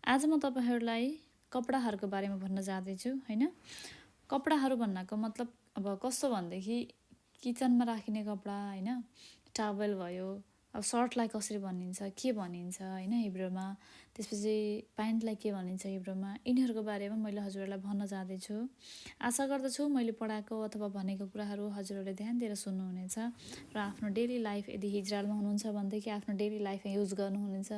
आज म तपाईहरुलाई कपडाहरुको बारेमा भन्न जाँदैछु हैन। कपडाहरु भन्नाको मतलब अब कस्तो भन्देखि किचनमा राखिने कपडा हैन, टावल भयो, अब सर्टलाई कसरी भनिन्छ, के भनिन्छ हैन हिब्रूमा, त्यसपछि प्यान्टलाई के भनिन्छ हिब्रूमा, यिनीहरुको बारेमा मैले हजुरहरुलाई भन्न जाँदैछु। आशा गर्दछु मैले पढाएको अथवा भनेको कुराहरु हजुरहरुले ध्यान दिएर सुन्नुहुनेछ र आफ्नो डेली लाइफ यदि इजरायलमा हुनुहुन्छ भनेदेखि आफ्नो डेली लाइफमा युज गर्नुहुनेछ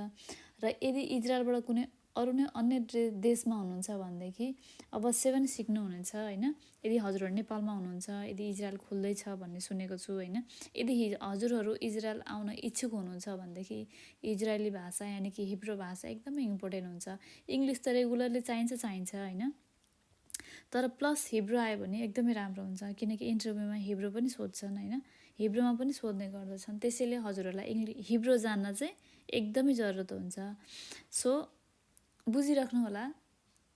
र यदि इजरायलबाट कुनै अरु नै अन्य देशमा हुनुहुन्छ भनेदेखि अवश्य पनि सिक्नुहुनेछ हैन। यदि हजुरहरु नेपालमा हुनुहुन्छ, यदि इजरायल खुल्दै छ भन्ने सुनेको छु हैन, यदि हजुरहरु इजरायल आउन इच्छुक हुनुहुन्छ भनेदेखि इजरायली भाषा यानि कि हिब्रू भाषा एकदमै इम्पोर्टेन्ट हुन्छ। इंग्लिश त रेगुलरली चाहिन्छ हैन, तर प्लस हिब्रू आयो भने एकदमै राम्रो हुन्छ किनकि इन्टरभ्यूमा हिब्रू पनि सोध्छन् हैन, हिब्रूमा पनि सोध्ने गर्दछन्। त्यसैले हजुरहरुलाई हिब्रू जान्न चाहिँ एकदमै जरुरत हुन्छ। सो बुझिराख्नु होला,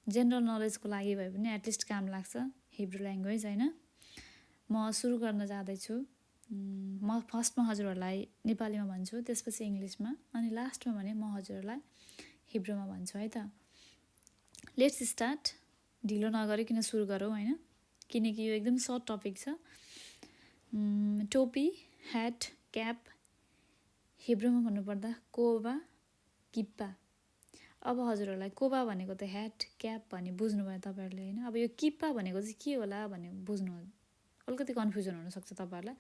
जनरल नलेजको लागि भए पनि एटलिस्ट काम लाग्छ हिब्रू ल्याङ्ग्वेज हैन। म सुरु गर्न जाँदैछु। म फर्स्टमा हजुरहरुलाई नेपालीमा भन्छु, त्यसपछि इंग्लिशमा, अनि लास्टमा भने म हजुरहरुलाई हिब्रूमा भन्छु है त। Let's start. ढिलो नगरिकन सुरु गरौँ हैन, किनकि यो एकदम सर्ट टपिक छ। टोपी, ह्याट, क्याप, हिब्रूमा भन्नुपर्दा कोबा, किप्पा। अब हजुरहरुलाई कोबा भनेको त ह्याट, क्याप भनी बुझ्नुभयो तपाईहरुले हैन। अब यो किप्पा भनेको चाहिँ के होला भन्ने बुझ्नु अलिकति कन्फ्युजन हुन सक्छ तपाईहरुलाई।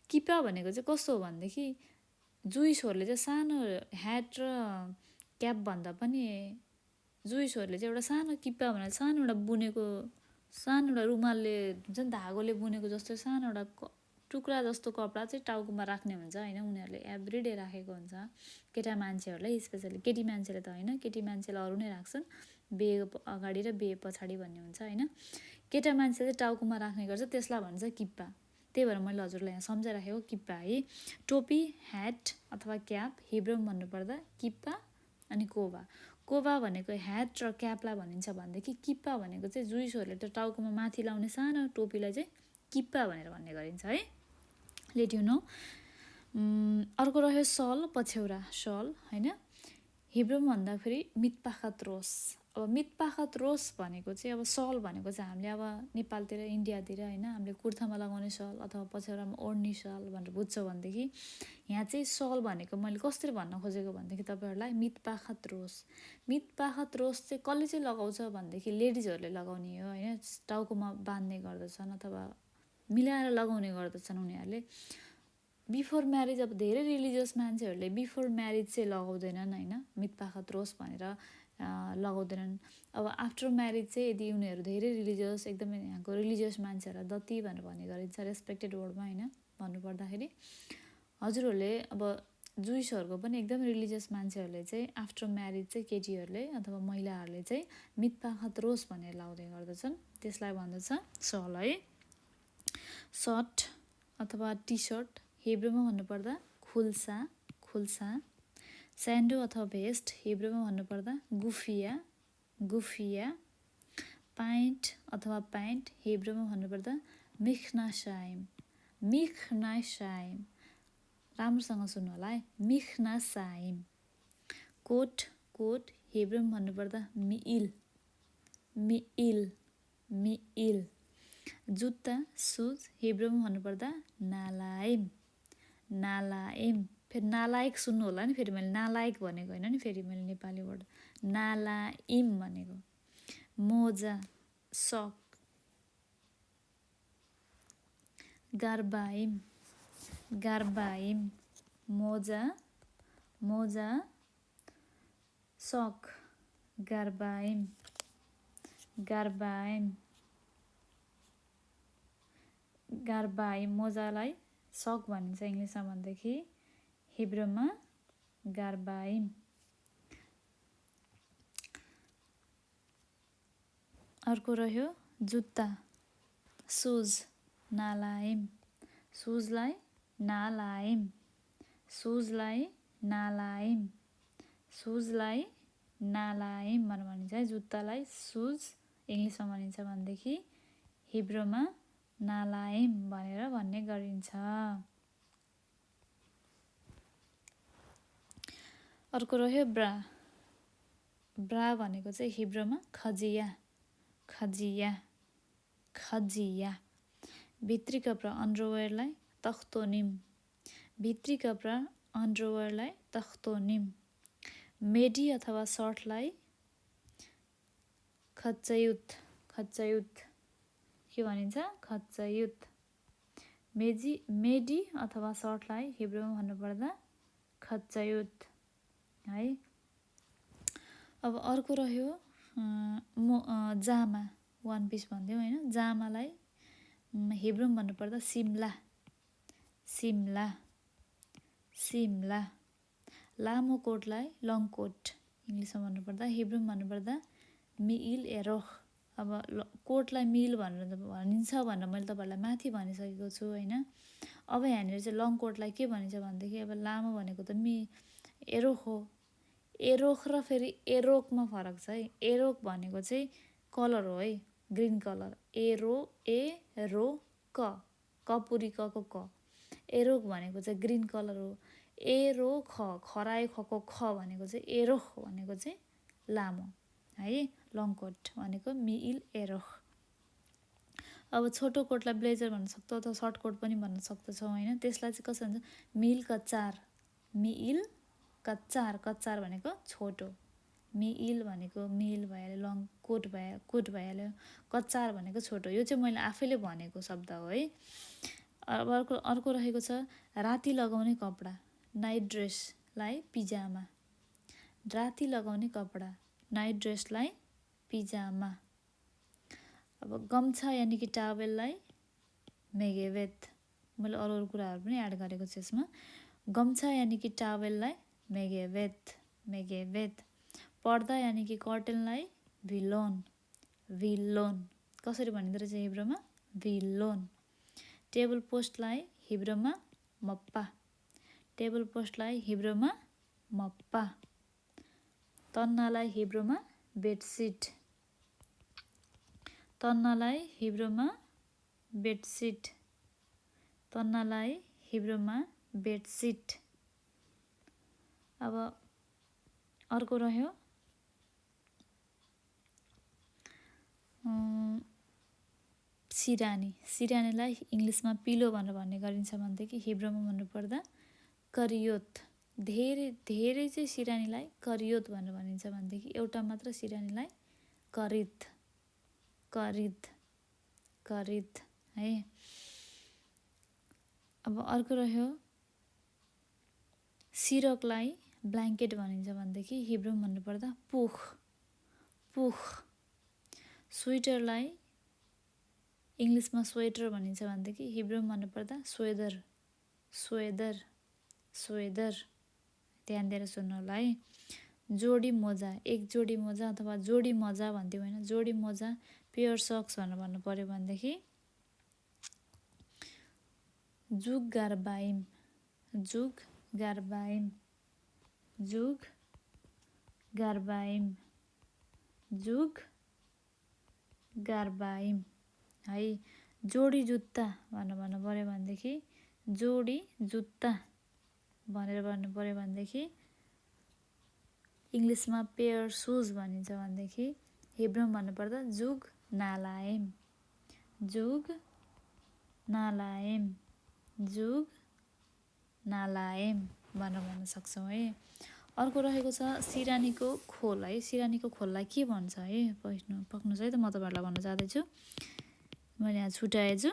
किप्पा भनेको चाहिँ कस्तो हो भनेदेखि जुइसहरुले चाहिँ सानो ह्याट र क्याप भन्दा पनि जुइसहरुले चाहिँ एउटा सानो किप्पा भनेर सानो एउटा बुनेको, सानो एउटा रुमालले हुन्छ नि धागोले बुनेको जस्तो सानो एउटा टुक्रा जस्तो कपडा चाहिँ टाउकोमा राख्ने हुन्छ हैन। उनीहरुले एभ्रीडे राखेको हुन्छ केटा मान्छेहरुलाई, स्पेशली केटी मान्छेले त हैन, केटी मान्छेले अरु नै राख्छन्, बिहे अगाडि र बिहे पछाडी भन्ने हुन्छ हैन। केटा मान्छेले टाउकोमा राख्ने गर्छ, त्यसलाई भन्छ किप्पा। त्यही भएर मैले हजुरलाई यहाँ सम्झाइराखेको किप्पा है। टोपी, ह्याट अथवा क्याप हिब्रूमा भन्नुपर्दा किप्पा अनि कोबा। कोबा भनेको ह्याट र क्यापलाई भनिन्छ भनेदेखि किप्पा भनेको चाहिँ जुइसहरुले त टाउकोमा माथि लाउने सानो टोपीलाई चाहिँ किप्पा भनेर भन्ने गरिन्छ है। Late you know. अर्को रह्यो सल, पछ्यौरा, सल हैन। हिब्रूमा भन्दाखेरि मितपाखत-रोस। अब मितपाखत-रोस भनेको चाहिँ अब सल भनेको चाहिँ हामीले अब नेपालतिर, इन्डियातिर हैन, हामीले कुर्तामा लगाउने सल अथवा पछ्यौरामा ओढ्ने सल भनेर बुझ्छौँ भनेदेखि यहाँ चाहिँ सल भनेको मैले कसरी भन्न खोजेको भनेदेखि तपाईहरुलाई मितपाखत-रोस। मितपाखत-रोस चाहिँ कसले चाहिँ लगाउँछ भनेदेखि लेडिजहरुले लगाउने हो हैन, टाउकोमा बाँध्ने गर्दछन् अथवा मिलाएर लगाउने गर्दछन् उनीहरुले। बिफोर म्यारेज अब धेरै रिलिजियस मान्छेहरुले बिफोर म्यारेज चाहिँ लगाउँदैनन् हैन, मितपाखत-रोस भनेर लगाउँदैनन्। अब आफ्टर म्यारेज चाहिँ यदि उनीहरु धेरै रिलिजियस, एकदमै यहाँको रिलिजियस मान्छेहरुलाई दत्ती भनेर भन्ने गरिन्छ रेस्पेक्टेड वर्डमा हैन भन्नुपर्दाखेरि। हजुरहरुले अब जुइसहरुको पनि एकदम रिलिजियस मान्छेहरुले चाहिँ आफ्टर म्यारेज चाहिँ केटीहरुले अथवा महिलाहरुले चाहिँ मितपाखत-रोस भनेर लाउँदै गर्दछन्, त्यसलाई भन्दछ सल है। सर्ट अथवा टी-शर्ट हिब्रूमा भन्नुपर्दा खुल्सा, खुल्सा। स्यान्डो अथवा भेस्ट हिब्रूमा भन्नुपर्दा गुफिया, गुफिया। प्यान्ट अथवा प्यान्ट हिब्रूमा भन्नुपर्दा मिखनाशाइम, मिखनाशाइम। राम्रोसँग सुन्नु होला है, मिखनाशाइम। कोट, कोट हिब्रूमा भन्नुपर्दा मिइल, मिइल, मिइल। जुत्ता, सुज हिब्रूमा भन्नुपर्दा नालाइम, नालाइम। फेरि नालायक सुन्नु होला नि, फेरि मैले नालायक भनेको हैन नि, फेरि मैले नेपाली वर्ड नालाइम भनेको। मोजा, सक, गार्बाइम, गार्बाइम। मोजा, मोजा, सक, गार्बाइम, गार्बाइम, गार्बाइम। मोजालाई सक भनिन्छ इंग्लिशमा भन्दाखेरि, हिब्रूमा गार्बाइम। अर्को रह्यो जुत्ता, सुज, नालाइम। सुजलाई नालाइम, सुजलाई नालाइम, सुजलाई नालाइम भनेर भनिन्छ है। जुत्तालाई सुज इंग्लिशमा भनिन्छ भनेदेखि हिब्रूमा नालाइम भनेर भन्ने गरिन्छ। अर्को रह्यो ब्रा, ब्रा भनेको चाहिँ हिब्रूमा खजिया खजिया खजिया। भित्री कपडा अन्डरवेयरलाई तख्तोनिम भित्री कपडा अन्डरवेयरलाई तख्तोनिम। मेडी अथवा सर्टलाई खच्चयुत खच्चयुत के भनिन्छ खच्चयुत। मेडी अथवा सर्टलाई हिब्रूमा भन्नुपर्दा खच्चयुत है। अब अर्को रह्यो जामा वान पिस भन्थ्यौँ होइन। जामालाई हिब्रूमा भन्नुपर्दा सिम्ला सिम्ला सिम्ला। लामो कोटलाई लङ कोट इङ्ग्लिसमा भन्नुपर्दा हिब्रूमा भन्नुपर्दा मिइल एरोख। अब कोटलाई मिल भनेर भनिन्छ भनेर मैले तपाईँहरूलाई माथि भनिसकेको छु होइन। अब यहाँनिर चाहिँ लङ कोटलाई के भनिन्छ भनेदेखि अब लामो भनेको त एरोख हो। एरोख र फेरि एरोकमा फरक छ है। एरोक भनेको चाहिँ कलर हो है, ग्रिन कलर। एरो कपुरी कको क। एरोक भनेको चाहिँ ग्रिन कलर हो। एरो खरायो खको ख भनेको चाहिँ एरोख भनेको चाहिँ लामो है। लङ कोट भनेको मिइल एरोख। अब छोटो कोटलाई ब्लेजर भन्न सक्छौँ अथवा सर्ट कोट पनि भन्न सक्दछौँ होइन। त्यसलाई चाहिँ कसो हुन्छ मिल कच्चार मिइल कच्चार। कच्चार भनेको छोटो, मिइल भनेको मिल भइहाल्यो, लङ कोट भइहाल्यो, कच्चार भनेको छोटो। यो चाहिँ मैले आफैले भनेको शब्द हो है। अब अर्को रहेको छ राति लगाउने कपडा नाइट ड्रेसलाई पिजामा। राति लगाउने कपडा नाइट ड्रेसलाई पिजामा। अब गम्छा यानि कि टावेललाई मेगेवेत। मैले अरू कुराहरू पनि एड गरेको छु यसमा। गम्छा यानि कि टावेललाई मेगेवेत। पर्दा यानि कि कर्टेनलाई भिलोन। कसरी भनिँदो रहेछ हिब्रूमा भिलोन। टेबल पोस्टलाई हिब्रूमा मप्पा। तन्नालाई हिब्रूमा बेडसिट। अब अर्को रह्यो सिरानीलाई इङ्ग्लिसमा पिलो भनेर भन्ने गरिन्छ भनेदेखि हिब्रूमा भन्नुपर्दा करियोत। धेरै चाहिँ सिरानीलाई करियोत भनेर भनिन्छ भनेदेखि एउटा मात्र सिरानीलाई करिद है। अब अर्को रह्यो सिरकलाई ब्ल्याङ्केट भनिन्छ भनेदेखि हिब्रूमा भन्नुपर्दा पुख। स्वेटरलाई इङ्ग्लिसमा स्वेटर भनिन्छ भनेदेखि हिब्रूमा भन्नुपर्दा स्वेदर। ध्यान दिएर सुन्नु होला है। जोडी मोजा एक जोडी मोजा अथवा जोडी मोजा भन्थ्यौँ होइन। जोडी मोजा पेयर सक्स भनेर भन्नु पऱ्यो भनेदेखि जुग गार्बाइम है। जोडी जुत्ता भनेर भन्नु पऱ्यो भनेदेखि जोडी जुत्ता भनेर भन्नु पऱ्यो भनेदेखि इङ्ग्लिसमा पेयर सुज भनिन्छ भनेदेखि हिब्रूमा भन्नुपर्दा जुग नालाएम भनेर भन्न सक्छौँ है। अर्को रहेको छ सिरानीको खोल है। सिरानीको खोललाई के भन्छ है पक्नुहोस् है त म तपाईँहरूलाई भन्न चाहँदैछु। मैले यहाँ छुट्याएछु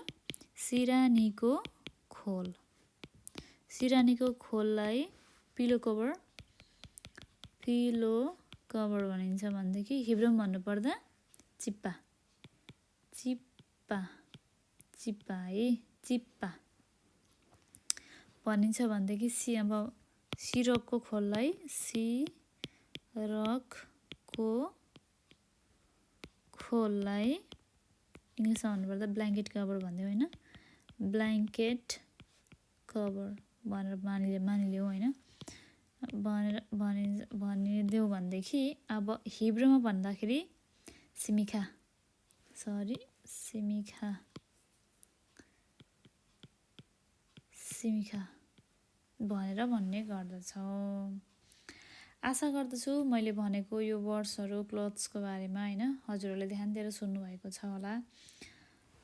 सिरानीको खोललाई पिलो कभर भनिन्छ भनेदेखि हिब्रूमा भन्नुपर्दा चिप्पा भनिन्छ भनेदेखि अब सिरकको खोललाई इङ्ग्लिसमा भन्नुपर्दा ब्ल्याङ्केट कभर भन्थ्यौँ होइन। ब्ल्याङ्केट कभर भनेर मानिलिउँ होइन। भनिदेऊ भनेदेखि अब हिब्रूमा भन्दाखेरि सिमिखा भनेर भन्ने गर्दछौँ। आशा गर्दछु मैले भनेको यो वर्ड्सहरू क्लोथ्सको बारेमा होइन हजुरहरूले ध्यान दिएर सुन्नुभएको छ होला।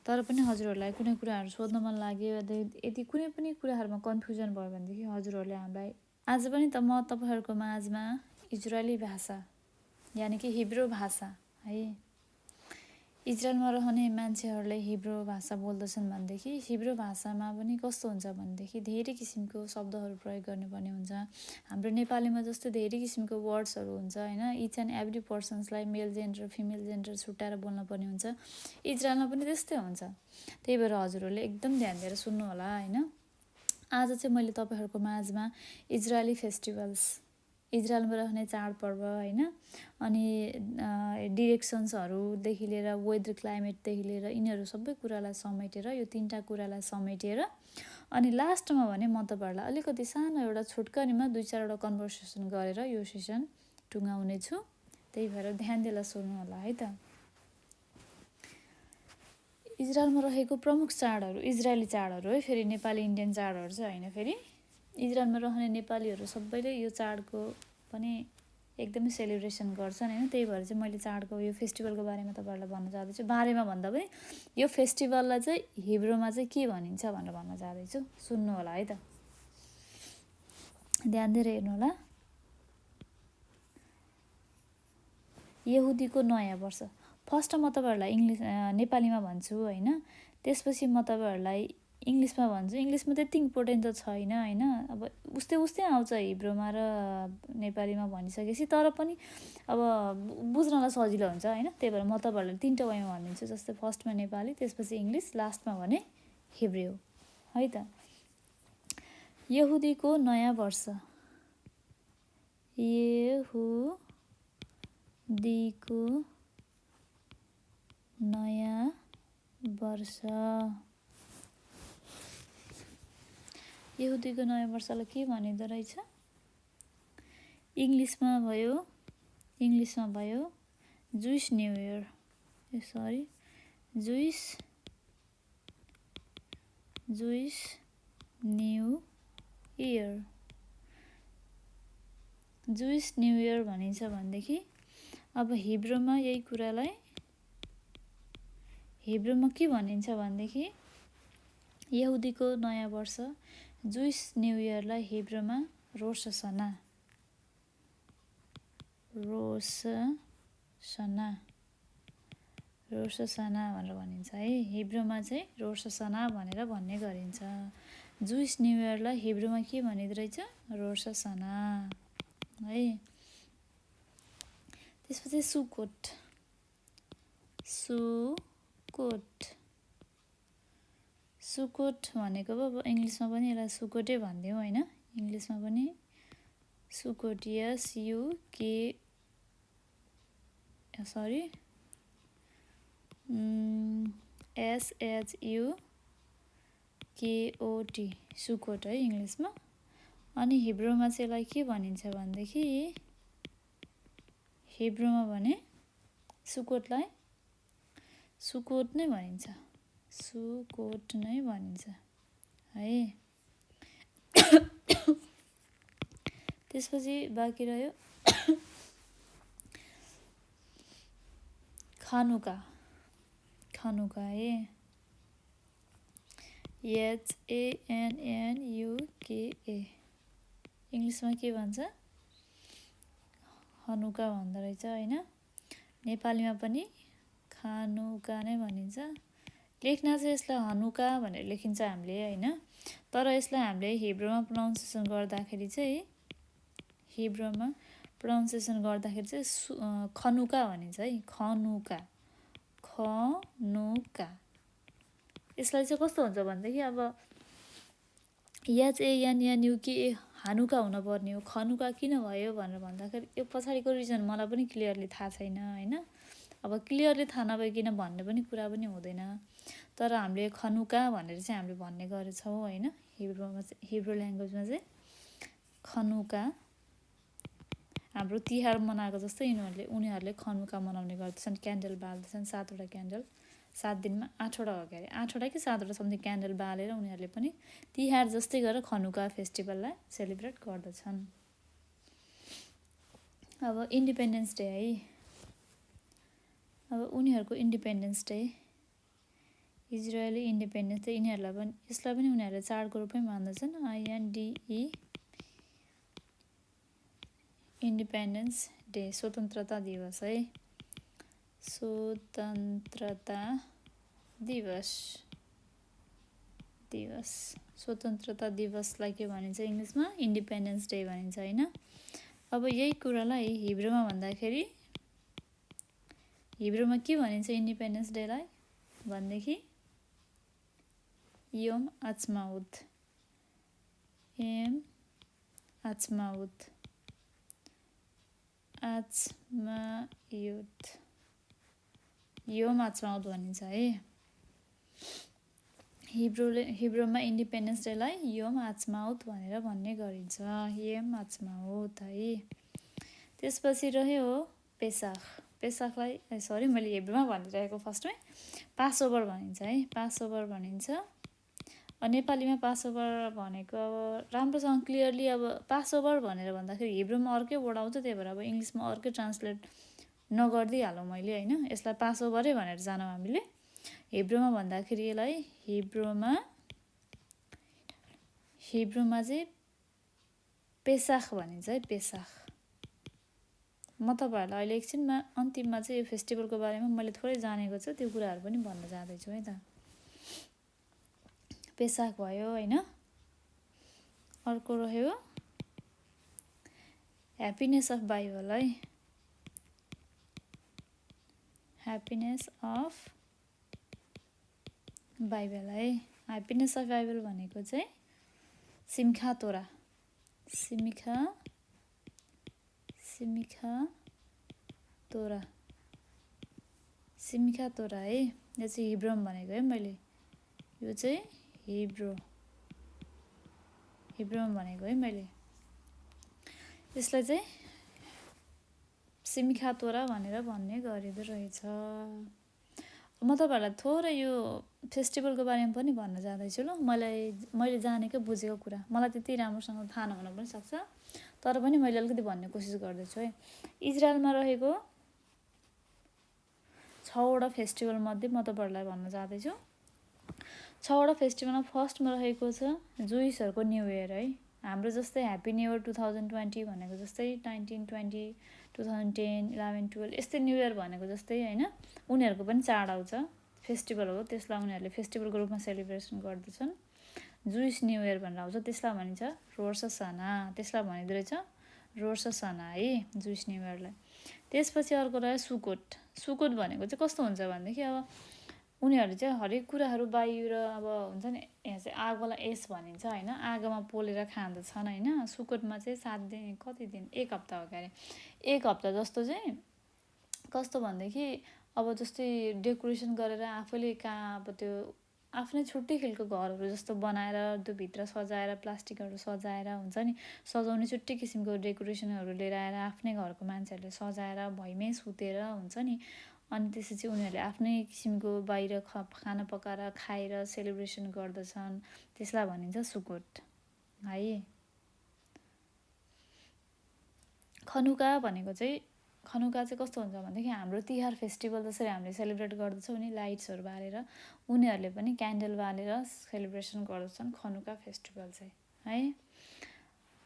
तर पनि हजुरहरूलाई कुनै कुराहरू सोध्न मन लाग्यो यदि कुनै पनि कुराहरूमा कन्फ्युजन भयो भनेदेखि हजुरहरूले हामीलाई आज पनि त म तपाईँहरूको माझमा इजरायली भाषा यानि कि हिब्रू भाषा है इजरायलमा रहने मान्छेहरूले हिब्रू भाषा बोल्दछन् भनेदेखि हिब्रू भाषामा पनि कस्तो हुन्छ भनेदेखि धेरै किसिमको शब्दहरू प्रयोग गर्नुपर्ने हुन्छ। हाम्रो नेपालीमा जस्तो धेरै किसिमको वर्ड्सहरू हुन्छ होइन इच एन्ड एभ्री पर्सन्सलाई मेल जेन्डर फिमेल जेन्डर छुट्याएर बोल्नुपर्ने हुन्छ। इजरायलमा पनि त्यस्तै हुन्छ। त्यही भएर हजुरहरूले एकदम ध्यान दिएर सुन्नु होला होइन। आज चाहिँ मैले तपाईँहरूको माझमा इजरायली फेस्टिभल्स इजरायलमा रहने चाडपर्व होइन अनि डिरेक्सन्सहरूदेखि लिएर वेदर क्लाइमेटदेखि लिएर यिनीहरू सबै कुरालाई समेटेर यो 3टा कुरालाई समेटेर अनि लास्टमा भने म तपाईँहरूलाई अलिकति सानो एउटा छुटकरीमा 2-4वटा कन्भर्सेसन गरेर यो सेसन टुङ्गाउने छु। त्यही भएर ध्यान दिएर सुन्नु होला है त। इजरायलमा रहेको प्रमुख चाडहरू इजरायली चाडहरू है फेरि नेपाली इन्डियन चाडहरू चाहिँ होइन। फेरि इजरायलमा रहने नेपालीहरू सबैले यो चाडको पनि एकदमै सेलिब्रेसन गर्छन् होइन। त्यही भएर चाहिँ मैले चाडको यो फेस्टिभलको बारेमा तपाईँहरूलाई भन्न चाहदैछु। बारेमा भन्दा पनि यो फेस्टिभललाई चाहिँ हिब्रूमा चाहिँ के भनिन्छ भनेर भन्न चाहदैछु। सुन्नु होला है त, ध्यान दिएर हेर्नु होला। यहुदीको नयाँ वर्ष फर्स्ट म तपाईँहरूलाई नेपालीमा भन्छु होइन, त्यसपछि म तपाईँहरूलाई इङ्ग्लिसमा भन्छु। इङ्ग्लिसमा त्यति इम्पोर्टेन्ट त छैन होइन, अब उस्तै आउँछ हिब्रूमा र नेपालीमा भनिसकेपछि, तर पनि अब बुझ्नलाई सजिलो हुन्छ होइन। त्यही भएर म तपाईँहरूलाई 3टा वेमा भनिदिन्छु, जस्तै फर्स्टमा नेपाली, त्यसपछि इङ्ग्लिस, लास्टमा भने हिब्रू है त। यहुदीको नयाँ वर्ष यहुदीको नयाँ वर्ष यहुदीको नयाँ वर्षलाई के भनिँदो रहेछ? इङ्ग्लिसमा भयो juice new year, juice new year. Juice new year भनिन्छ भनेदेखि अब हिब्रूमा यही कुरालाई हिब्रूमा के भनिन्छ भनेदेखि यहुदीको नयाँ वर्ष जुइस न्यू इयरलाई हिब्रूमा रोश हसना भनेर भनिन्छ है। हिब्रूमा चाहिँ रोश हसना भनेर भन्ने गरिन्छ। जुइस न्यू इयरलाई हिब्रूमा के भनिँदो रहेछ? रोश हसना है। त्यसपछि सुकोट भनेको अब इङ्ग्लिसमा पनि यसलाई सुकोटै भनिदिउँ होइन। इङ्ग्लिसमा पनि सुकोट SHUKOT सुकोट है इङ्ग्लिसमा। अनि हिब्रूमा चाहिँ यसलाई के भनिन्छ भनेदेखि हिब्रूमा भने सुकोटलाई सुकोट नै भनिन्छ है। त्यसपछि बाँकी रह्यो खानुका है, HANNUKA। इङ्ग्लिसमा के भन्छ? हनुका भन्दो रहेछ होइन। नेपालीमा पनि खानुका नै भनिन्छ। लेख्न चाहिँ यसलाई हनुका भनेर लेखिन्छ हामीले होइन, तर यसलाई हामीले हिब्रूमा प्रोनाउन्सिएसन गर्दाखेरि चाहिँ खनुका भनिन्छ है। खनुका यसलाई चाहिँ कस्तो हुन्छ भनेदेखि अब HANNUKA हानुका हुनुपर्ने हो, खनुका किन भयो भनेर भन्दाखेरि यो पछाडिको रिजन मलाई पनि क्लियरली थाहा छैन होइन। अब क्लियरली थाहा नभइकन भन्ने पनि कुरा पनि हुँदैन, तर हामीले खनुका भनेर चाहिँ हामीले भन्ने गरेछौँ होइन। हिब्रू ल्याङ्ग्वेजमा चाहिँ खनुका। हाम्रो तिहार मनाएको जस्तै उनीहरूले खनुका मनाउने गर्दछन्, क्यान्डल बाल्दछन्, 7वटा क्यान्डल 7 दिनमा 8वटा हो क्यारे 8वटा कि 7वटा समथिङ क्यान्डल बालेर उनीहरूले पनि तिहार जस्तै गरेर खनुका फेस्टिभललाई सेलिब्रेट गर्दछन्। अब इन्डिपेन्डेन्स डे है, अब उनीहरूको independence day, Israeli independence day, यिनीहरूलाई पनि यसलाई पनि उनीहरूले चाडको रूपमै मान्दछन्। INDE इन्डिपेन्डेन्स डे, स्वतन्त्रता दिवस है, स्वतन्त्रता दिवस। स्वतन्त्रता दिवसलाई के भनिन्छ इङ्ग्लिसमा? इन्डिपेन्डेन्स डे भनिन्छ होइन। अब यही कुरालाई हिब्रूमा भन्दाखेरि, हिब्रूमा के भनिन्छ इन्डिपेन्डेन्स डेलाई भनेदेखि योम आचमाउत, योम आचमाउत भनिन्छ है। हिब्रूमा इन्डिपेन्डेन्स डेलाई योम आचमाउत भनेर भन्ने गरिन्छ, योम आचमाउत है। त्यसपछि रह्यो पेसाख। पेसाखलाई सरी मैले हिब्रूमा भनिरहेको फर्स्टमै, पासओभर भनिन्छ है, पासओभर भनिन्छ। नेपालीमा पासओभर भनेको अब राम्रोसँग क्लियरली अब पासओभर भनेर भन्दाखेरि हिब्रूमा अर्कै वर्ड आउँछ, त्यही भएर अब इङ्ग्लिसमा अर्कै ट्रान्सलेट नगरिदिइहालौँ मैले होइन। यसलाई पासओभरै भनेर जानौँ हामीले। हिब्रूमा भन्दाखेरि यसलाई हिब्रूमा चाहिँ पेसाख भनिन्छ है, पेसाख। म तपाईँहरूलाई अहिले एकछिनमा अन्तिममा चाहिँ यो फेस्टिभलको बारेमा मैले थोरै जानेको छु, त्यो कुराहरू पनि भन्न जाँदैछु है त। पेसाख भयो होइन। अर्को रह्यो ह्याप्पिनेस अफ बाइबल है, ह्याप्पिनेस अफ बाइबल है। ह्याप्पिनेस अफ बाइबल भनेको चाहिँ सिमखा तोरा, सिमिखा तोरा है। यो चाहिँ हिब्रूमा भनेको है मैले, यो चाहिँ हिब्रूमा भनेको है मैले। यसलाई चाहिँ सिमिखा तोरा भनेर भन्ने गरिँदो रहेछ। म तपाईँहरूलाई थोरै यो फेस्टिभलको बारेमा पनि भन्न जाँदैछु ल। मैले जानेको बुझेको कुरा, मलाई त्यति राम्रोसँग थाहा नहुन पनि सक्छ, तर पनि मैले अलिकति भन्ने कोसिस गर्दैछु है। इजरायलमा रहेको 6वटा फेस्टिभलमध्ये म तपाईँहरूलाई भन्न जाँदैछु। 6वटा फेस्टिभलमा फर्स्टमा रहेको छ जुइसहरूको न्यू इयर है। हाम्रो जस्तै ह्याप्पी न्यू इयर 2020 भनेको जस्तै 1920, 2010, 11, 12 यस्तै न्यू इयर भनेको जस्तै होइन, उनीहरूको पनि चाड आउँछ, फेस्टिभल हो। त्यसलाई उनीहरूले फेस्टिभलको रूपमा सेलिब्रेसन गर्दछन्। जुइस न्यू इयर भनेर आउँछ, त्यसलाई भनिन्छ रोश हसाना, त्यसलाई भनिँदो रहेछ रोश हसाना है, जुइस न्यू इयरलाई। त्यसपछि अर्को रह्यो सुकोट। सुकोट भनेको चाहिँ कस्तो हुन्छ भनेदेखि अब उनीहरूले चाहिँ हरेक कुराहरू बाहिर अब हुन्छ नि, यहाँ चाहिँ आगोलाई एस भनिन्छ होइन, आगोमा पोलेर खाँदछन् होइन। सुकोटमा चाहिँ 7 दिन कति दिन 1 हप्ता हो क्यारे, 1 हप्ता जस्तो चाहिँ कस्तो भनेदेखि अब जस्तै डेकोरेसन गरेर आफैले अब त्यो आफ्नै छुट्टै खालको घरहरू जस्तो बनाएर त्यो भित्र सजाएर प्लास्टिकहरू सजाएर हुन्छ नि, सजाउने छुट्टै किसिमको डेकोरेसनहरू लिएर आएर आफ्नै घरको मान्छेहरूले सजाएर भैमै सुतेर हुन्छ नि। अनि त्यसपछि उनीहरूले आफ्नै किसिमको बाहिर खाना पकाएर खाएर सेलिब्रेसन गर्दछन्, त्यसलाई भनिन्छ सुकोट है। खनुका भनेको चाहिँ, खनुका चाहिँ कस्तो हुन्छ भनेदेखि हाम्रो तिहार फेस्टिभल जसरी हामीले सेलिब्रेट गर्दछौँ नि लाइट्सहरू बालेर, उनीहरूले पनि क्यान्डल बालेर सेलिब्रेसन गर्दछन् खनुका फेस्टिभल चाहिँ है।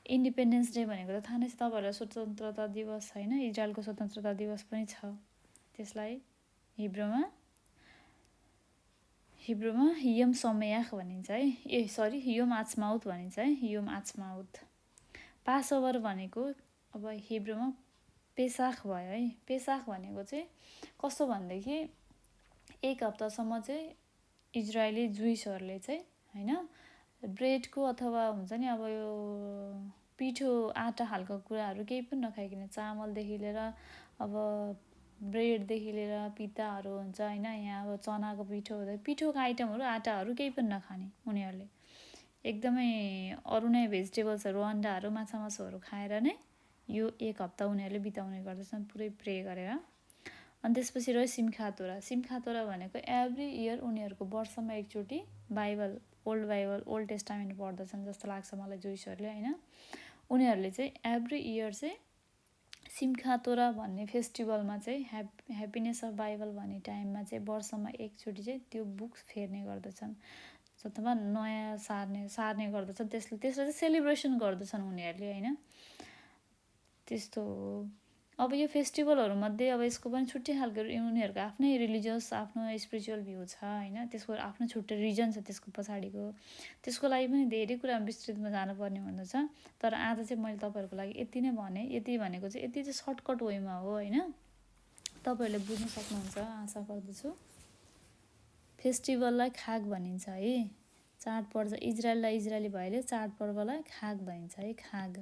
इन्डिपेन्डेन्स डे भनेको त थाहा नै छ तपाईँहरूलाई, स्वतन्त्रता दिवस होइन, इजरायलको स्वतन्त्रता दिवस पनि छ। त्यसलाई हिब्रूमा यम समेयाख भनिन्छ है, यम आचमाउत भनिन्छ है, यम आचमाउत। पासओभर भनेको अब हिब्रूमा पेसाख भयो है। पेसाख भनेको चाहिँ कस्तो भनेदेखि 1 हप्तासम्म चाहिँ इजरायली जुइसहरूले चाहिँ होइन ब्रेडको अथवा हुन्छ नि अब यो पिठो आटा खालको कुराहरू केही पनि नखाइकन, चामलदेखि लिएर अब ब्रेडदेखि लिएर पिताहरू हुन्छ होइन, यहाँ अब चनाको पिठोको आइटमहरू आटाहरू केही पनि नखाने उनीहरूले, एकदमै अरू नै भेजिटेबल्सहरू अन्डाहरू माछा मासुहरू खाएर नै यो 1 हप्ता उनीहरूले बिताउने गर्दछन् पुरै प्रे गरेर। अनि त्यसपछि रह्यो सिमखा तोरा। सिमखा तोरा भनेको एभ्री इयर उनीहरूको वर्षमा एकचोटि ओल्ड टेस्टामेन्ट पढ्दछन् जस्तो लाग्छ मलाई जुइसहरूले होइन। उनीहरूले चाहिँ एभ्री इयर चाहिँ सिमखा तोरा भन्ने फेस्टिभलमा चाहिँ ह्याप्पिनेस अफ बाइबल भन्ने टाइममा चाहिँ वर्षमा एकचोटि चाहिँ त्यो बुक्स फेर्ने गर्दछन् अथवा नयाँ सार्ने गर्दछन्। त्यसलाई चाहिँ सेलिब्रेसन गर्दछन् उनीहरूले होइन, त्यस्तो हो। अब यो फेस्टिभलहरूमध्ये अब यसको पनि छुट्टै खालको उनीहरूको आफ्नै रिलिजियस आफ्नो स्पिरिचुअल भ्यू छ होइन, त्यसको आफ्नो छुट्टै रिजन छ त्यसको पछाडिको। त्यसको लागि पनि धेरै कुरामा विस्तृतमा जानुपर्ने हुँदछ, तर आज चाहिँ मैले तपाईँहरूको लागि यति नै भने। यति भनेको चाहिँ यति चाहिँ सर्टकट वेमा हो होइन, तपाईँहरूले बुझ्न सक्नुहुन्छ आशा गर्दछु। फेस्टिभललाई खाग भनिन्छ है, चाडपर्व इजरायली भएले चाडपर्वलाई खाग भनिन्छ है, खाग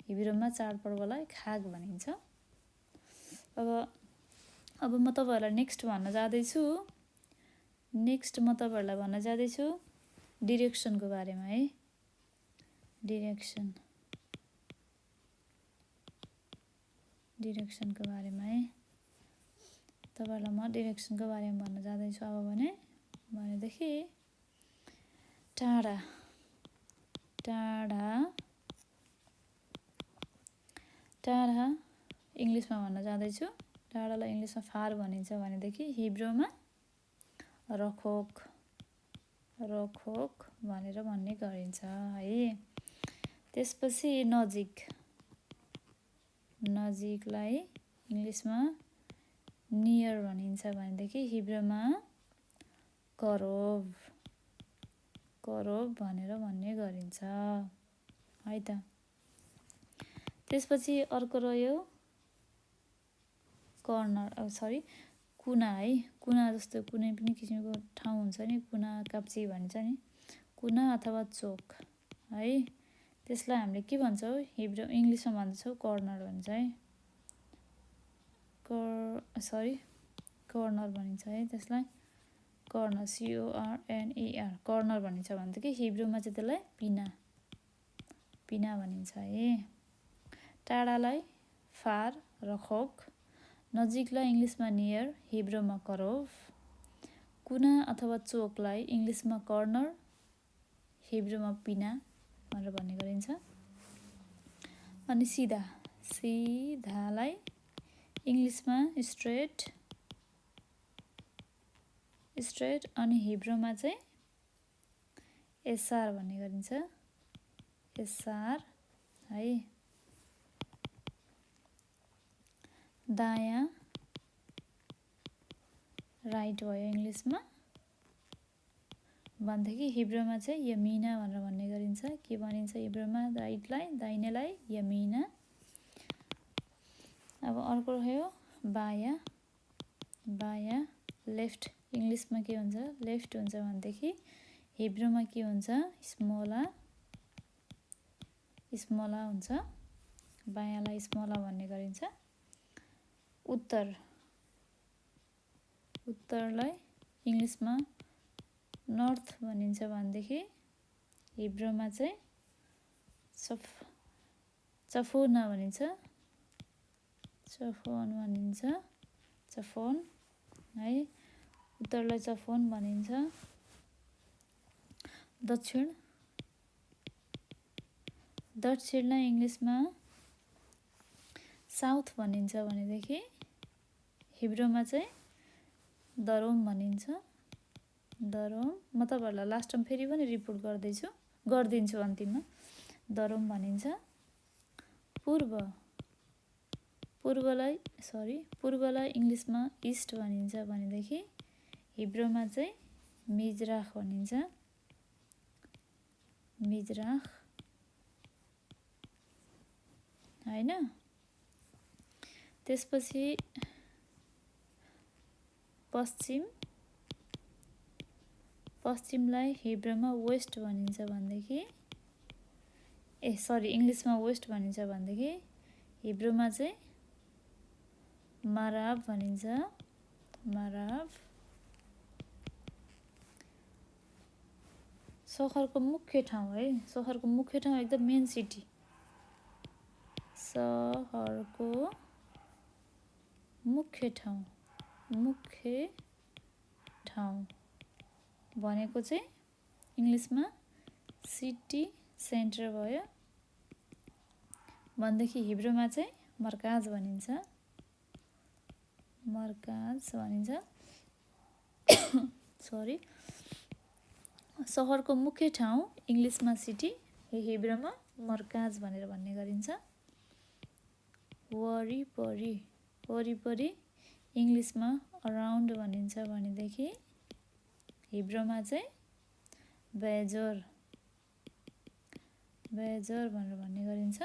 हिब्रूमा चाडपर्वलाई खाग भनिन्छ। अब म तपाईँहरूलाई नेक्स्ट भन्न जाँदैछु डिरेक्सनको बारेमा है, डिरेक्सनको बारेमा है तपाईँहरूलाई म डिरेक्सनको बारेमा भन्न जाँदैछु। अब भनेदेखि टाढा इङ्ग्लिसमा भन्न जाँदैछु। टाढालाई इङ्ग्लिसमा फार भनिन्छ भनेदेखि हिब्रूमा रखोक भनेर भन्ने गरिन्छ है। त्यसपछि नजिकलाई इङ्ग्लिसमा नियर भनिन्छ भनेदेखि हिब्रूमा करोब भनेर भन्ने गरिन्छ है त। त्यसपछि अर्को रह्यो कुना है, कुना जस्तो कुनै पनि किसिमको ठाउँ हुन्छ नि, कुना काप्ची भन्छ नि, कुना अथवा चोक है, त्यसलाई हामीले के भन्छौँ इङ्ग्लिसमा भन्छौँ कर्नर भन्छ है, कर्नर भनिन्छ है त्यसलाई, कर्नर CORNER कर्नर भनिन्छ भनेदेखि हिब्रूमा चाहिँ त्यसलाई पिना भनिन्छ है। टाढालाई फार रखोक, नजिकलाई इङ्ग्लिसमा नियर हिब्रूमा करोभ, कुना अथवा चोकलाई इङ्ग्लिसमा कर्नर हिब्रूमा पिना भनेर भन्ने गरिन्छ। अनि सिधालाई इङ्ग्लिसमा स्ट्रेट अनि हिब्रूमा चाहिँ एसार भन्ने गरिन्छ, एसार है। दायाँ राइट भयो इङ्ग्लिसमा भनेदेखि हिब्रूमा चाहिँ यमिना भनेर भन्ने गरिन्छ। के भनिन्छ हिब्रूमा राइटलाई, दाहिनेलाई यमिना। अब अर्को रह्यो बायाँ लेफ्ट, इङ्ग्लिसमा के हुन्छ लेफ्ट हुन्छ भनेदेखि हिब्रूमा के हुन्छ स्मोला हुन्छ, बायाँलाई स्मोला भन्ने गरिन्छ। उत्तरलाई इङ्ग्लिसमा नर्थ भनिन्छ भनेदेखि हिब्रूमा चाहिँ चफोना भनिन्छ, चफोन है, उत्तरलाई चफोन भनिन्छ। दक्षिणलाई इङ्ग्लिसमा साउथ भनिन्छ भनेदेखि हिब्रूमा चाहिँ दरोम भनिन्छ, दरोम। म तपाईँहरूलाई लास्ट टाइम फेरि पनि रिपोर्ट गरिदिन्छु अन्तिममा, दरोम भनिन्छ। पूर्वलाई इङ्ग्लिसमा इस्ट भनिन्छ भनेदेखि हिब्रूमा चाहिँ मिजराख भनिन्छ, होइन। त्यसपछि पश्चिमलाई हिब्रूमा वेस्ट भनिन्छ भनेदेखि इङ्ग्लिसमा वेस्ट भनिन्छ भनेदेखि हिब्रूमा चाहिँ माराब भनिन्छ, सहरको मुख्य ठाउँ है, सहरको मुख्य ठाउँ एकदम मेन सिटी, सहरको मुख्य ठाउँ भनेको चाहिँ इङ्ग्लिसमा सिटी सेन्टर भयो भनेदेखि हिब्रूमा चाहिँ मर्काज भनिन्छ, मर्काज भनिन्छ। सरी। सहरको मुख्य ठाउँ इङ्ग्लिसमा सिटी, हिब्रूमा मर्काज भनेर भन्ने गरिन्छ। वरिपरि, वरिपरि इङ्ग्लिसमा अराउन्ड भनिन्छ भनेदेखि हिब्रूमा चाहिँ बेजोर, बेजोर भनेर भन्ने गरिन्छ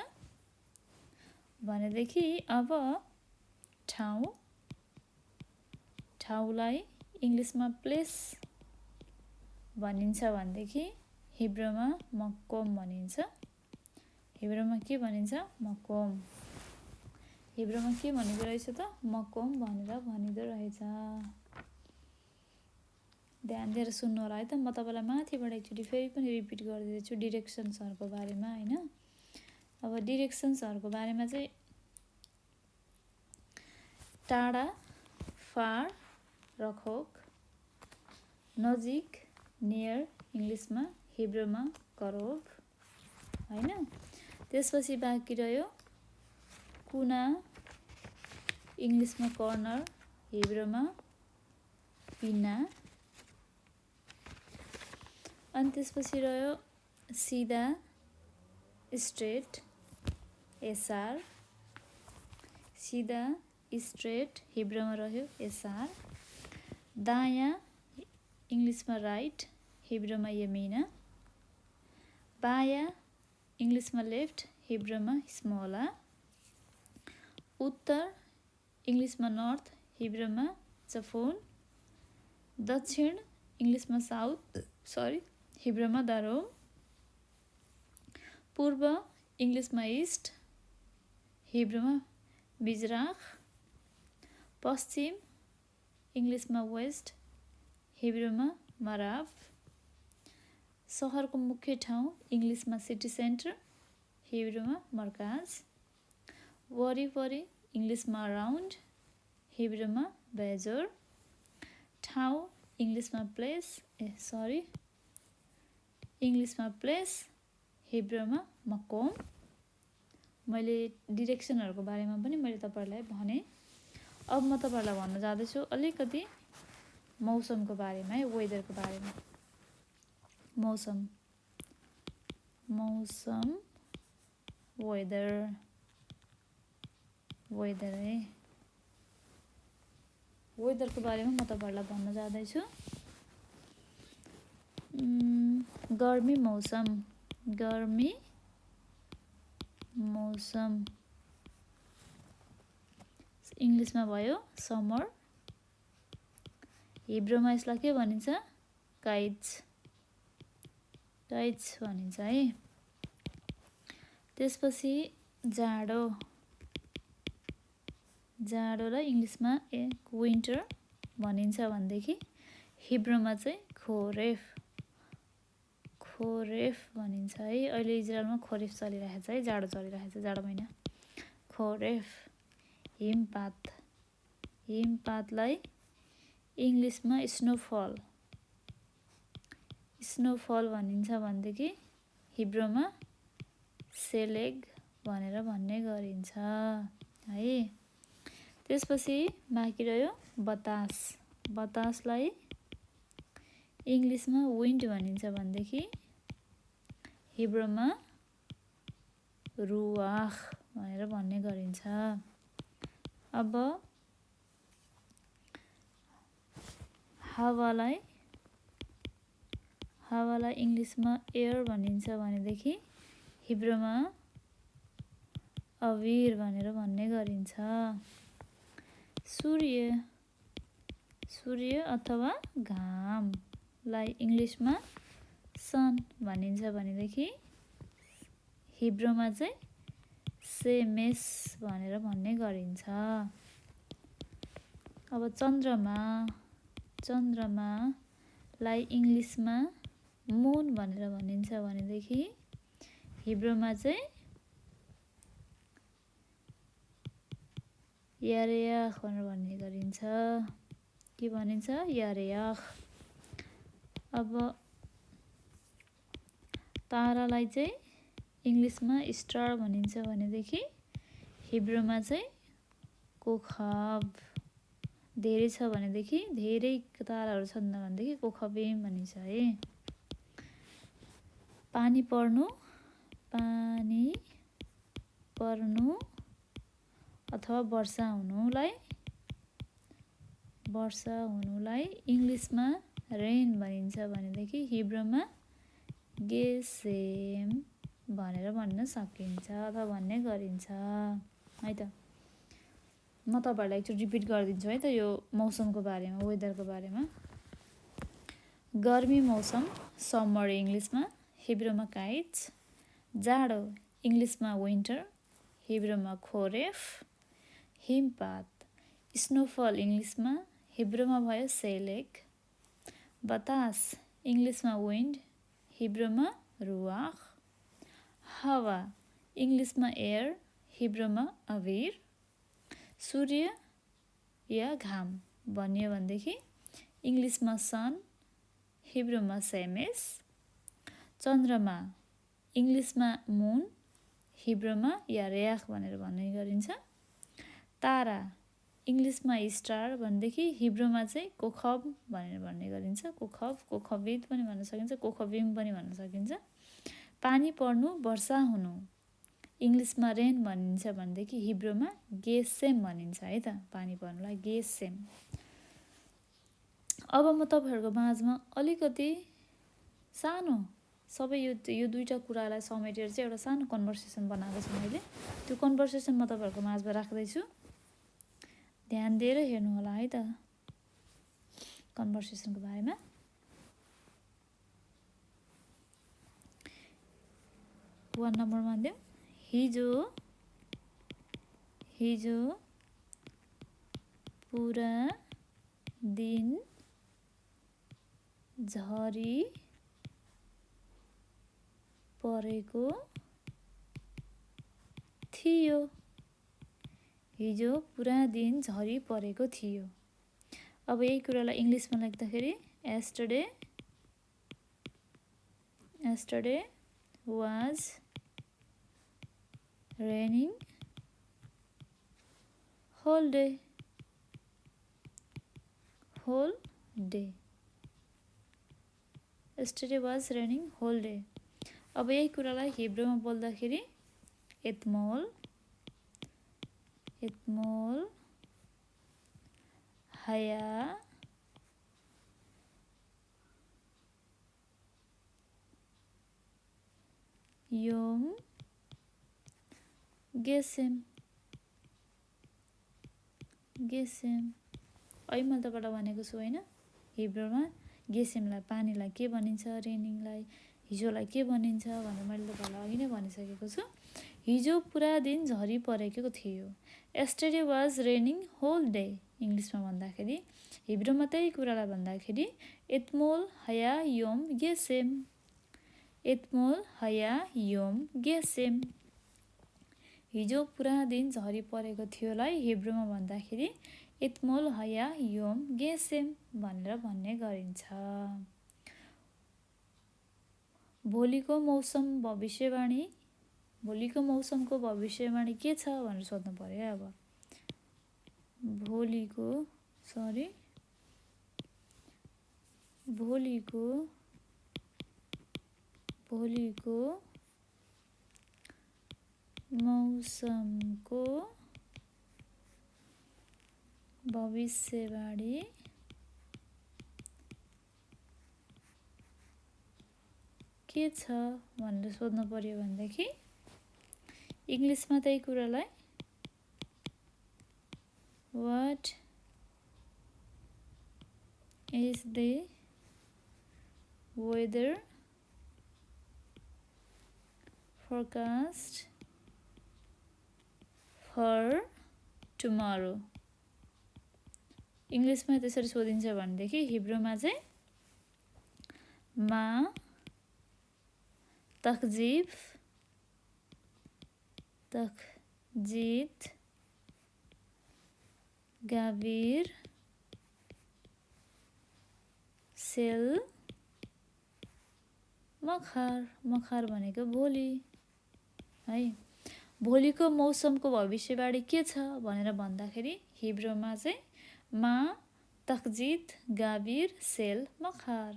भनेदेखि अब ठाउँ, ठाउँलाई इङ्ग्लिसमा प्लेस भनिन्छ भनेदेखि हिब्रूमा मक्कोम भनिन्छ। हिब्रूमा के भनिन्छ? मक्कोम। हिब्रूमा के भनेको रहेछ त? मक्कोम भनेर भनिँदो रहेछ। ध्यान दिएर सुन्नु होला है त। म तपाईँलाई माथिबाट एकचोटि फेरि पनि रिपिट गरिदिँदैछु डिरेक्सन्सहरूको बारेमा होइन। अब डिरेक्सन्सहरूको बारेमा चाहिँ टाढा, फार, रखोक, नजिक, नियर इङ्ग्लिसमा, हिब्रूमा करोब होइन। त्यसपछि बाँकी रह्यो कुना, इङ्ग्लिसमा कर्नर, हिब्रूमा पिना। अनि त्यसपछि रह्यो सिधा, स्ट्रेट, एसआर, सिधा स्ट्रेट हिब्रूमा रह्यो एसआर। दायाँ इङ्ग्लिसमा राइट, हिब्रूमा यमिना। बायाँ इङ्ग्लिसमा लेफ्ट, हिब्रूमा स्मोला। उत्तर इङ्ग्लिसमा नर्थ, हिब्रूमा चफोन। दक्षिण इङ्ग्लिसमा साउथ, हिब्रूमा दारोम। पूर्व इङ्ग्लिसमा इस्ट, हिब्रूमा बिजराख। पश्चिम इङ्ग्लिसमा वेस्ट, हिब्रूमा मराब। सहरको मुख्य ठाउँ इङ्ग्लिसमा सिटी सेन्टर, हिब्रूमा मर्काज। वरिपरि इङ्ग्लिसमा अराउन्ड, हिब्रूमा बेजोर। ठाउँ इङ्ग्लिसमा प्लेस, इङ्ग्लिसमा प्लेस, हिब्रूमा मक्कोम। मैले डिरेक्सनहरूको बारेमा पनि मैले तपाईँहरूलाई भने। अब म तपाईँहरूलाई भन्न जाँदैछु अलिकति मौसमको बारेमा है, वेदरको बारेमा। मौसम, मौसम, वेदर, वेदर है। वेदरको बारेमा म तपाईँहरूलाई भन्न जाँदैछु। गर्मी मौसम, गर्मी मौसम इङ्ग्लिसमा भयो समर, हिब्रूमा यसलाई के भनिन्छ? काइट्स, काइट्स भनिन्छ है। त्यसपछि जाडो, जाडोलाई इङ्ग्लिसमा विन्टर भनिन्छ भनेदेखि हिब्रूमा चाहिँ खोरेफ, खोरेफ भनिन्छ है। अहिले इजरायलमा खोरेफ चलिरहेको छ है, जाडो चलिरहेको छ, जाडो महिना खोरेफ। हिमपात, हिमपातलाई इङ्ग्लिसमा स्नोफल, स्नोफल भनिन्छ भनेदेखि हिब्रूमा सेलेग भनेर भन्ने गरिन्छ है। त्यसपछि बाँकी रह्यो बतास, बतासलाई इङ्ग्लिसमा विन्ड भनिन्छ भनेदेखि हिब्रूमा रुवाख भनेर भन्ने गरिन्छ। अब हावालाई, हावालाई इङ्ग्लिसमा एयर भनिन्छ भनेदेखि हिब्रूमा अविर भनेर भन्ने गरिन्छ। सूर्य, सूर्य अथवा घामलाई इङ्ग्लिसमा सन भनिन्छ भनेदेखि हिब्रूमा चाहिँ सेमेस भनेर भन्ने गरिन्छ। अब चन्द्रमा, चन्द्रमालाई इङ्ग्लिसमा मुन भनेर भनिन्छ भनेदेखि हिब्रूमा चाहिँ यारेयाख भनेर भन्ने गरिन्छ। के भनिन्छ? यारेयाख। अब तारालाई चाहिँ इङ्ग्लिसमा स्टार भनिन्छ भनेदेखि हिब्रूमा चाहिँ कोखब। धेरै छ भनेदेखि, धेरै ताराहरू छन् भनेदेखि कोखबिम भनिन्छ है। पानी पर्नु, पानी पर्नु अथवा वर्षा हुनुलाई इङ्ग्लिसमा रेन भनिन्छ भनेदेखि हिब्रूमा गेसेम भनेर भन्न सकिन्छ अथवा भन्ने गरिन्छ है त। म तपाईहरुलाई एकचोटि रिपिट गरिदिन्छु है त यो मौसमको बारेमा, वेदरको बारेमा। गर्मी मौसम समर इङ्ग्लिसमा, हिब्रूमा काइट्स। जाडो इङ्ग्लिसमा विन्टर, हिब्रूमा खोरेफ। हिमपात स्नोफल इङ्ग्लिसमा, हिब्रूमा भयो सेलेक। बतास इङ्ग्लिसमा विन्ड, हिब्रूमा रुवाख। हावा इङ्ग्लिसमा एयर, हिब्रूमा अविर। सूर्य या घाम भनियो भनेदेखि इङ्ग्लिसमा सन, हिब्रूमा सेमेस। चन्द्रमा इङ्ग्लिसमा मुन, हिब्रूमा यारेख भनेर भन्ने गरिन्छ। तारा इङ्ग्लिसमा स्टार भनेदेखि हिब्रूमा चाहिँ कोखब भनेर भन्ने गरिन्छ। कोखब, कोखबित पनि भन्न सकिन्छ, कोखबिम पनि भन्न सकिन्छ। पानी पर्नु, वर्षा हुनु इङ्ग्लिसमा रेन भनिन्छ भनेदेखि हिब्रूमा गेसेम भनिन्छ है त। पानी पर्नुलाई गेसेम। अब म तपाईहरुको माझमा अलिकति सानो सबै यो दुईटा कुरालाई समेटेर चाहिँ एउटा सानो कन्भर्सेसन बनाएको छु मैले। त्यो कन्भर्सेसन म तपाईहरुको माझमा राख्दैछु, ध्यान दिएर हेर्नु होला है त कन्भर्सेसनको बारेमा। वन नम्बरमा दिउँ। हिजो पुरा दिन झरी परेको थियो। हिजो पुरा दिन झरी परेको थियो। अब यही कुरालाई इङ्ग्लिसमा लेख्दाखेरि yesterday was raining whole day. Yesterday was raining whole day. अब यही कुरालाई हिब्रूमा बोल्दाखेरि एतमोल हया योम गेसेम। अहिले मैले तपाईँलाई भनेको छु होइन, हिब्रूमा गेसेमलाई पानीलाई के भनिन्छ, रेनिङलाई हिजोलाई के भनिन्छ भनेर मैले तपाईँलाई अघि नै भनिसकेको छु। हिजो पुरा दिन झरी परेको थियो। yesterday was raining whole day इङ्ग्लिसमा भन्दाखेरि, हिब्रूमा त्यही कुरालाई भन्दाखेरि एतमोल हया योम गेसेम। हिजो पुरा दिन झरी परेको थियोलाई हिब्रूमा भन्दाखेरि एतमोल हया योम गेसेम भनेर भन्ने गरिन्छ। भोलिको मौसमको भविष्यवाणी के छ भनेर सोध्नु पर्यो। अब भोलिको मौसमको भविष्यवाणी के छ भनेर सोध्नु पर्यो भनेदेखि इङ्ग्लिसमा त्यही कुरालाई What is the weather forecast for tomorrow? इङ्ग्लिसमा त्यसरी सोधिन्छ भनेदेखि हिब्रूमा चाहिँ मा तकजिद गाविर सेल मखार भनेको भोलि है। भोलिको मौसमको भविष्यवाणी के छ भनेर भन्दाखेरि हिब्रूमा चाहिँ मा तकजिद गाबिर सेल मखार,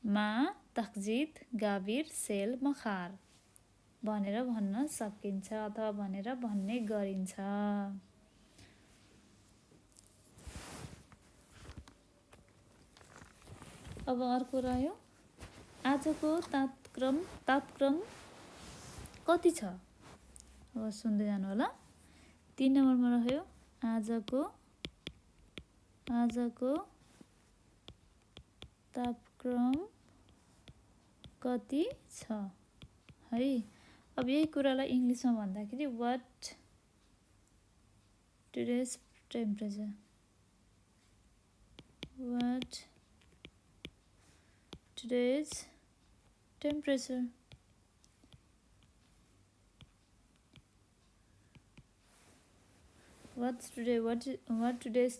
मा तकजिद गाबिर सेल मखार भनेर भन्न सकिन्छ अथवा भनेर भन्ने गरिन्छ। अब अर्को रह्यो आजको तापक्रम कति छ। अब सुन्दै जानु होला। 3 नम्बरमा रह्यो आजको तापक्रम कति छ है। अब यही कुरालाई इङ्ग्लिसमा भन्दाखेरि what today's temperature, what today's temperature. What today's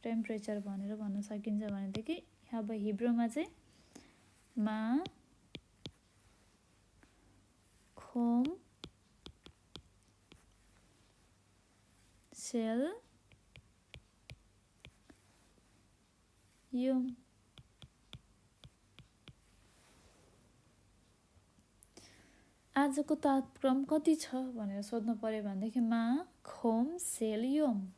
temperature भनेर भन्न सकिन्छ भनेदेखि अब हिब्रूमा चाहिँ मा खोम सेल युम। आजको तापक्रम कति छ भनेर सोध्नु पर्यो भनेदेखि मा खोम सेल युम,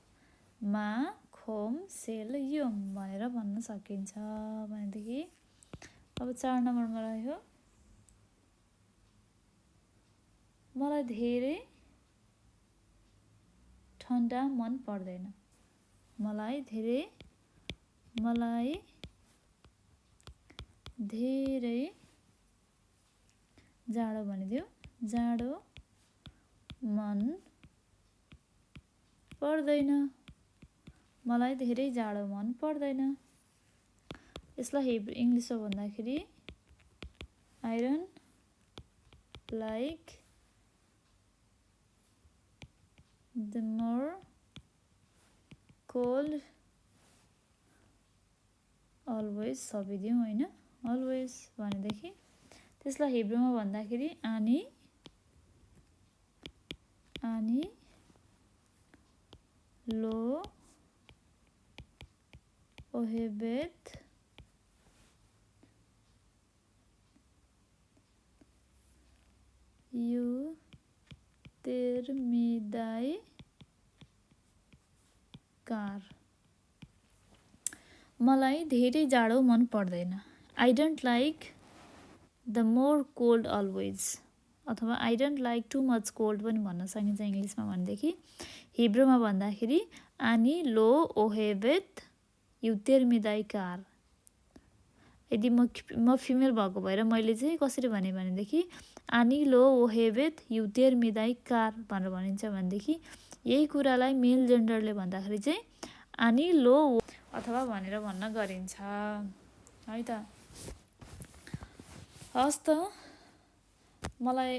मा खोम सेल युम भनेर भन्न सकिन्छ भनेदेखि अब 4 नम्बरमा रह्यो मलाई धेरै ठन्डा मन पर्दैन, मलाई धेरै जाडो भनिदियो, जाडो मन पर्दैन, मलाई धेरै जाडो मन पर्दैन। यसलाई इङ्ग्लिसमा भन्दाखेरि I don't like the more cold always थपिदिउँ होइन, अलवेज भनेदेखि त्यसलाई हिब्रूमा भन्दाखेरि आनी लो ओहेबेत यु तेर्मिदाई कार, मलाई धेरै जाडो मन पर्दैन। I don't like the more cold always अथवा I don't like too much cold पनि भन्न सकिन्छ इङ्ग्लिसमा भनेदेखि। हिब्रूमा भन्दाखेरि आनी लो ओहेबेत युतेर्मिदाई कार। यदि म फिमेल भएको भएर मैले चाहिँ कसरी भने भनेदेखि आनी लो ओहेबेत युतेर्मिदाई कार भनेर भनिन्छ भनेदेखि यही कुरालाई मेल जेन्डरले भन्दाखेरि चाहिँ आनी लो अथवा भनेर भन्न गरिन्छ है त। हस् त मलाई